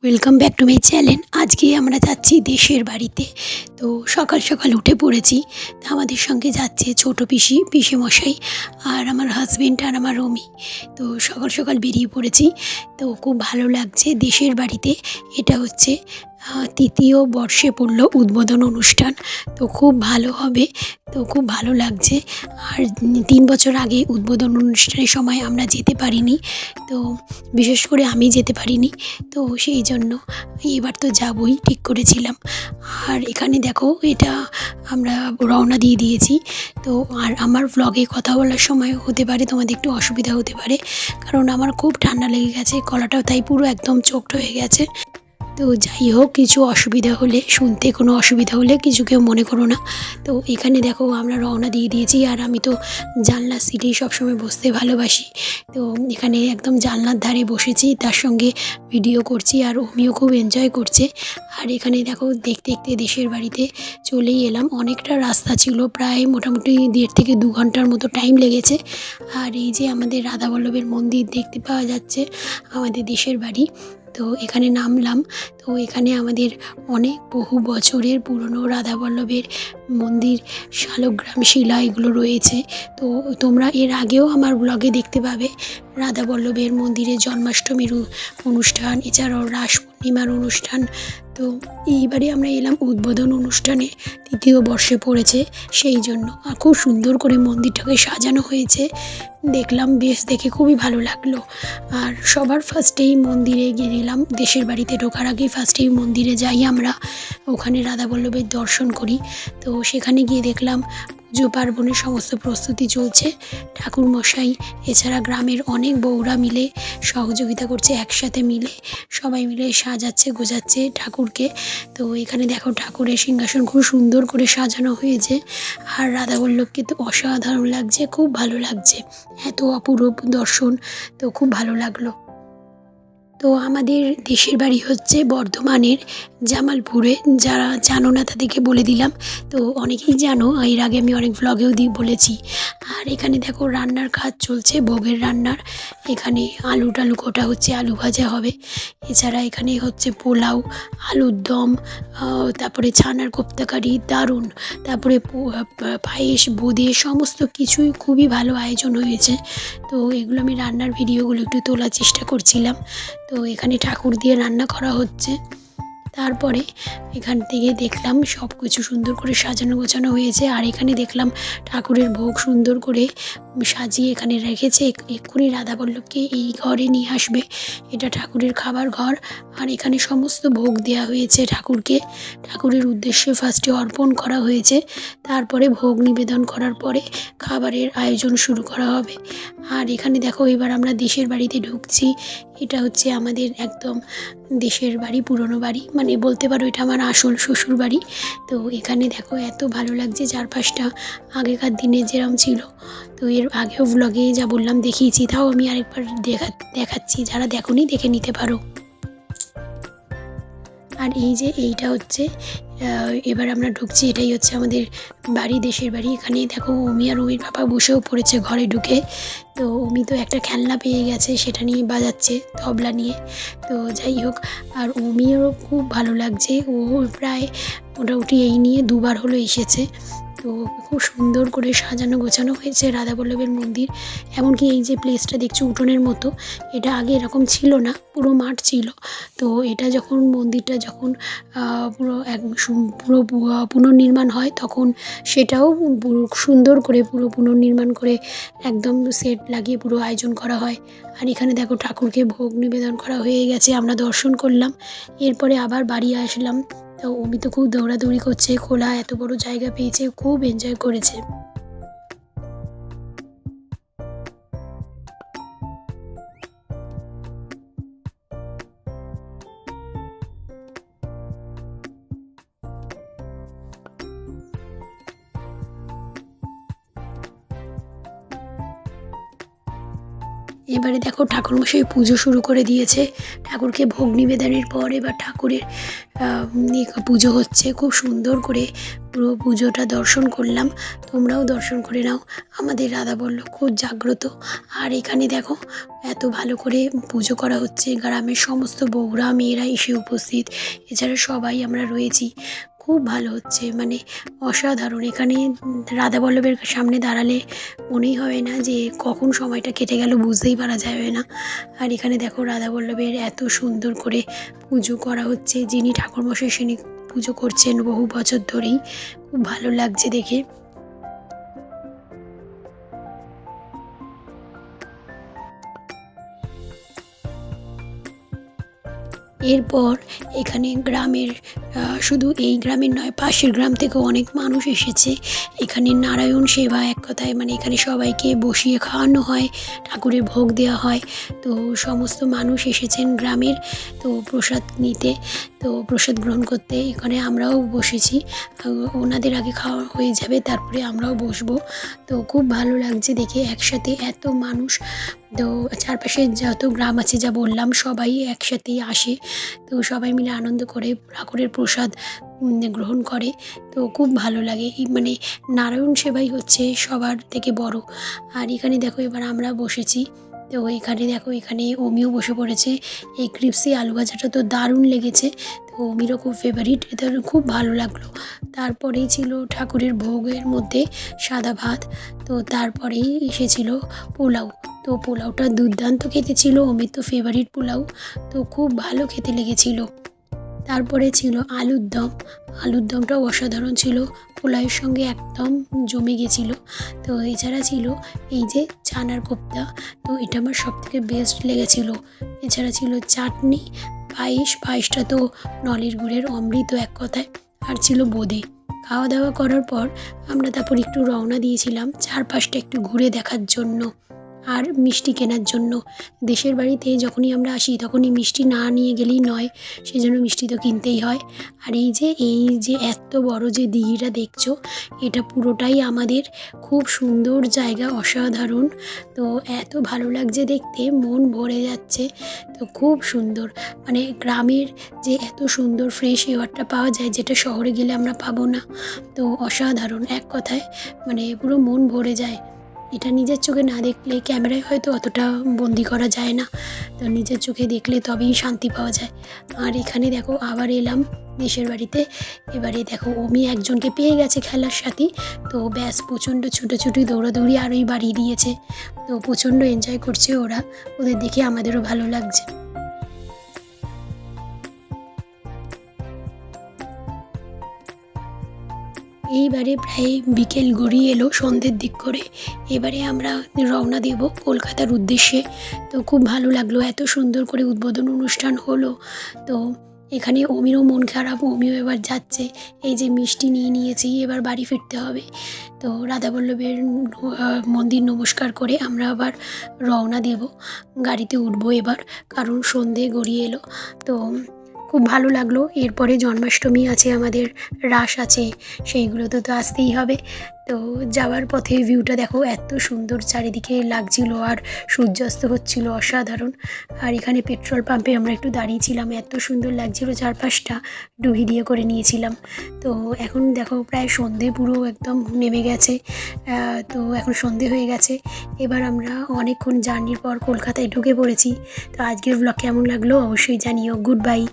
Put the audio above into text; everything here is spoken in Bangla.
Welcome back to my channel. আজকে আমরা যাচ্ছি দেশের বাড়িতে। তো সকাল সকাল উঠে পড়েছি। তা আমাদের সঙ্গে যাচ্ছে ছোটো পিসিমশাই আর আমার হাজবেন্ড আর আমার রমি। তো সকাল সকাল বেরিয়ে পড়েছি। তো খুব ভালো লাগছে দেশের বাড়িতে। এটা হচ্ছে তৃতীয় বর্ষে পড়ল উদ্বোধন অনুষ্ঠান। তো খুব ভালো হবে। তো খুব ভালো লাগছে। আর 3 বছর আগে উদ্বোধন অনুষ্ঠানের সময় আমরা যেতে পারিনি। তো বিশেষ করে আমি যেতে পারিনি। তো সেই জন্য এবার তো যাবই ঠিক করেছিলাম। আর এখানে দেখো, এটা আমরা রওনা দিয়ে দিয়েছি। তো আর আমার ভ্লগে কথা বলার সময় হতে পারে তোমাদের একটু অসুবিধা হতে পারে, কারণ আমার খুব ঠান্ডা লেগে গেছে, গলাটাও তাই পুরো একদম চোখড হয়ে গেছে। তো যাই হোক, কিছু অসুবিধা হলে, শুনতে কোনো অসুবিধা হলে কিছু কেউ মনে করো না। তো এখানে দেখো আমরা রওনা দিয়ে দিয়েছি। আর আমি তো জানলার সিটেই সবসময় বসতে ভালোবাসি। তো এখানে একদম জানলার ধারে বসেছি, তার সঙ্গে ভিডিও করছি, আর অমিও খুব এনজয় করছে। আর এখানে দেখো, দেখতে দেখতে দেশের বাড়িতে চলেই এলাম। অনেকটা রাস্তা ছিল, প্রায় মোটামুটি 1.5 থেকে 2 ঘন্টার মতো টাইম লেগেছে। আর এই যে আমাদের রাধাবল্লভের মন্দির দেখতে পাওয়া যাচ্ছে, আমাদের দেশের বাড়ি। তো এখানে নামলাম। তো এখানে আমাদের অনেক বহু বছরের পুরনো রাধাবল্লভের মন্দির, শালগ্রাম শিলা এগুলো রয়েছে। তো তোমরা এর আগেও আমার ব্লগে দেখতে পাবে রাধাবল্লভের মন্দিরে জন্মাষ্টমীর অনুষ্ঠান, এছাড়াও রাস পূর্ণিমার অনুষ্ঠান। তো এইবারে আমরা এলাম উদ্বোধন অনুষ্ঠানে, 3য় বর্ষে পড়েছে সেই জন্য। আর খুব সুন্দর করে মন্দিরটাকে সাজানো হয়েছে, দেখলাম, বেশ দেখে খুবই ভালো লাগলো। আর সবার ফার্স্টেই মন্দিরে গেলাম। দেশের বাড়িতে ঢোকার আগেই ফার্স্টেই মন্দিরে যাই আমরা, ওখানে রাধাবল্লভের দর্শন করি। তো সেখানে গিয়ে দেখলাম পুজো পার্বণের সমস্ত প্রস্তুতি চলছে। ঠাকুরমশাই এছাড়া গ্রামের অনেক বউরা মিলে সহযোগিতা করছে, একসাথে মিলে সবাই মিলে সাজাচ্ছে গোজাচ্ছে ঠাকুরকে। তো এখানে দেখো, ঠাকুরের সিংহাসন খুব সুন্দর করে সাজানো হয়েছে। আর রাধাবল্লভকে তো অসাধারণ লাগছে, খুব ভালো লাগছে, এত অপূর্ব দর্শন। তো খুব ভালো লাগলো। তো আমাদের দেশের বাড়ি হচ্ছে বর্ধমানের জামালপুরে। যারা জানো না তাদেরকে বলে দিলাম। তো অনেকেই জানো, এর আগে আমি অনেক ভ্লগেও বলেছি। আর এখানে দেখো রান্নার কাজ চলছে, ভোগের রান্নার। এখানে আলু টালু কোটা হচ্ছে, আলু ভাজা হবে। এছাড়া এখানে হচ্ছে পোলাও, আলুর দম, তারপরে ছানার কোপ্তাকারি দারুণ, তারপরে পায়েস, বোঁদে, সমস্ত কিছুই খুবই ভালো আয়োজন হয়েছে। তো এগুলো আমি রান্নার ভিডিওগুলো একটু তোলার চেষ্টা করছিলাম। তো এখানে ঠাকুর দিয়ে রান্না করা হচ্ছে। তারপরে এখান থেকে দেখলাম সব কিছু সুন্দর করে সাজানো গোছানো হয়েছে। আর এখানে দেখলাম ঠাকুরের ভোগ সুন্দর করে সাজিয়ে এখানে রেখেছে। এক্ষুনি রাধাবল্লভকে এই ঘরে নিয়ে আসবে, এটা ঠাকুরের খাবার ঘর। আর এখানে সমস্ত ভোগ দেওয়া হয়েছে ঠাকুরকে, ঠাকুরের উদ্দেশ্যে ফার্স্টে অর্পণ করা হয়েছে। তারপরে ভোগ নিবেদন করার পরে খাবারের আয়োজন শুরু করা হবে। আর এখানে দেখো, এবার আমরা দেশের বাড়িতে ঢুকছি। এটা হচ্ছে আমাদের একদম দেশের বাড়ি, পুরনো বাড়ি, মানে বলতে পারো এটা আমার আসল শ্বশুর বাড়ি। তো এখানে দেখো এত ভালো লাগছে, চারপাশটা আগেকার দিনে যেরকম ছিল। তো এর আগেও ব্লগে যা বললাম দেখিয়েছি, তাও আমি আরেকবার দেখাচ্ছি, যারা দেখোনি দেখে নিতে পারো। আর এই যে এইটা হচ্ছে, এবার আমরা ঢুকছি, এটাই হচ্ছে আমাদের বাড়ি, দেশের বাড়ি। এখানে দেখো অমি আর অমির পাপা বসেও পড়েছে ঘরে ঢুকে। তো অমি তো একটা খেলনা পেয়ে গেছে, সেটা নিয়ে বাজাচ্ছে, তবলা নিয়ে। তো যাই হোক, আর অমিরও খুব ভালো লাগছে, ও প্রায় মোটামুটি এই নিয়ে 2 বার হলো এসেছে। তো খুব সুন্দর করে সাজানো গোছানো হয়েছে রাধাবল্লভের মন্দির। এমনকি এই যে প্লেসটা দেখছো উঠোনের মতো, এটা আগে এরকম ছিল না, পুরো মাঠ ছিল। তো এটা যখন মন্দিরটা যখন পুরো পুনর্নির্মাণ হয়, তখন সেটাও পুরো সুন্দর করে পুরো পুনর্নির্মাণ করে একদম সেট লাগিয়ে পুরো আয়োজন করা হয়। আর এখানে দেখো ঠাকুরকে ভোগ নিবেদন করা হয়ে গেছে, আমরা দর্শন করলাম। এরপরে আবার বাড়ি আসলাম। তো অমি তো খুব দৌড়াদৌড়ি করছে, খোলা এত বড় জায়গা পেয়েছে, খুব এনজয় করেছে। এবারে দেখো ঠাকুরমশাই পুজো শুরু করে দিয়েছে। ঠাকুরকে ভোগ নিবেদনের পর এবার ঠাকুরের পুজো হচ্ছে। খুব সুন্দর করে পুরো পুজোটা দর্শন করলাম। তোমরাও দর্শন করে নাও। আমাদের রাধাবল্লভ খুব জাগ্রত। আর এখানে দেখো এত ভালো করে পুজো করা হচ্ছে। গ্রামের সমস্ত বউরা মেয়েরা এসে উপস্থিত, এছাড়া সবাই আমরা রয়েছি। খুব ভালো হচ্ছে, মানে অসাধারণ। এখানে রাধাবল্লভের সামনে দাঁড়ালে মনেই হয় না যে কখন সময়টা কেটে গেল, বুঝতেই পারা যাবে না। আর এখানে দেখো রাধাবল্লভের এত সুন্দর করে পুজো করা হচ্ছে। যিনি ঠাকুরমশাই তিনি পুজো করছেন বহু বছর ধরেই। খুব ভালো লাগছে দেখে। এরপর এখানে গ্রামের শুধু এই গ্রামের নয়, পাশের গ্রাম থেকেও অনেক মানুষ এসেছে। এখানে নারায়ণ সেবা, এক কথায় মানে এখানে সবাইকে বসিয়ে খাওয়ানো হয়, ঠাকুরের ভোগ দেওয়া হয়। তো সমস্ত মানুষ এসেছেন গ্রামের, তো প্রসাদ নিতে, তো প্রসাদ গ্রহণ করতে। এখানে আমরাও বসেছি। ওনাদের আগে খাওয়া হয়ে যাবে, তারপরে আমরাও বসবো। তো খুব ভালো লাগছে দেখে একসাথে এত মানুষ। তো চারপাশে যত গ্রাম আছে যা বললাম সবাই একসাথেই আসে। তো সবাই মিলে আনন্দ করে ঠাকুরের প্রসাদ গ্রহণ করে। তো খুব ভালো লাগে। মানে নারায়ণ সেবাই হচ্ছে সবার থেকে বড়। আর এখানে দেখো এবার আমরা বসেছি। তো এখানে দেখো এখানে অমিও বসে পড়েছে। এই ক্রিপসি আলু ভাজাটা তো দারুণ লেগেছে। তো অমিরও খুব ফেভারিট, এটা খুব ভালো লাগলো। তারপরেই ছিল ঠাকুরের ভোগের মধ্যে সাদা ভাত। তো তারপরেই এসেছিল পোলাও। তো পোলাওটা দুর্দান্ত খেতে ছিল, অমির তো ফেভারিট পোলাও। তো খুব ভালো খেতে লেগেছিল। তারপরে ছিল আলুর দম। আলুর দমটাও অসাধারণ ছিল, পোলাওয়ের সঙ্গে একদম জমে গেছিল। তো এছাড়া ছিল এই যে চানার কোপ্তা, তো এটা আমার সবথেকে বেস্ট লেগেছিল। এছাড়া ছিল চাটনি, পায়েসটা তো নলের গুড়ের অমৃত এক কথায়। আর ছিল বোঁদে। খাওয়া দাওয়া করার পর আমরা তারপর একটু রওনা দিয়েছিলাম চারপাশটা একটু ঘুরে দেখার জন্য আর মিষ্টি কেনার জন্য। দেশের বাড়িতে যখনই আমরা আসি তখনই মিষ্টি না নিয়ে গেলেই নয়, সেই জন্য মিষ্টি তো কিনতেই হয়। আর এই যে এত বড় যে দিঘিটা দেখছো, এটা পুরোটাই আমাদের। খুব সুন্দর জায়গা, অসাধারণ। তো এত ভালো লাগছে দেখতে, মন ভরে যাচ্ছে। তো খুব সুন্দর, মানে গ্রামের যে এত সুন্দর ফ্রেশ এয়ারটা পাওয়া যায়, যেটা শহরে গেলে আমরা পাবো না। তো অসাধারণ, এক কথায় মানে পুরো মন ভরে যায়। এটা নিজের চোখে না দেখলে ক্যামেরায় হয়তো অতটা বন্দি করা যায় না। তো নিজের চোখে দেখলে তবেই শান্তি পাওয়া যায়। আর এখানে দেখো আবার এলাম দেশের বাড়িতে। এবারে দেখো অমি একজনকে পেয়ে গেছে খেলার সাথী। তো ব্যাস প্রচণ্ড ছুটোছুটি দৌড়াদৌড়ি আরোই বাড়িয়ে দিয়েছে। তো প্রচণ্ড এনজয় করছে ওরা, ওদের দেখে আমাদেরও ভালো লাগছে। এইবারে প্রায় বিকেল গড়িয়ে এলো, সন্ধ্যের দিক করে। এবারে আমরা রওনা দেব কলকাতার উদ্দেশ্যে। তো খুব ভালো লাগলো, এত সুন্দর করে উদ্বোধন অনুষ্ঠান হলো। তো এখানে অমিরও মন খারাপ, অমিও এবার যাচ্ছে। এই যে মিষ্টি নিয়ে নিয়েছি, এবার বাড়ি ফিরতে হবে। তো রাধাবল্লভের মন্দির নমস্কার করে আমরা আবার রওনা দেব, গাড়িতে উঠবো এবার, কারণ সন্ধে গড়িয়ে এলো। তো খুব ভালো লাগলো। এরপরে জন্মাষ্টমী আছে, আমাদের রাস আছে, সেইগুলোতে তো আসতেই হবে। তো যাওয়ার পথে ভিউটা দেখো এত সুন্দর চারিদিকে লাগছিল, আর সূর্যাস্ত হচ্ছিল অসাধারণ। আর এখানে পেট্রোল পাম্পে আমরা একটু দাঁড়িয়েছিলাম, এত সুন্দর লাগছিল চারপাশটা, একটু ভিডিও করে নিয়েছিলাম। তো এখন দেখো প্রায় সন্ধে পুরো একদম নেমে গেছে। তো এখন সন্ধে হয়ে গেছে। এবার আমরা অনেকক্ষণ জার্নির পর কলকাতায় ঢুকে পড়েছি। তো আজকের ব্লগ কেমন লাগলো অবশ্যই জানিও। Good bye.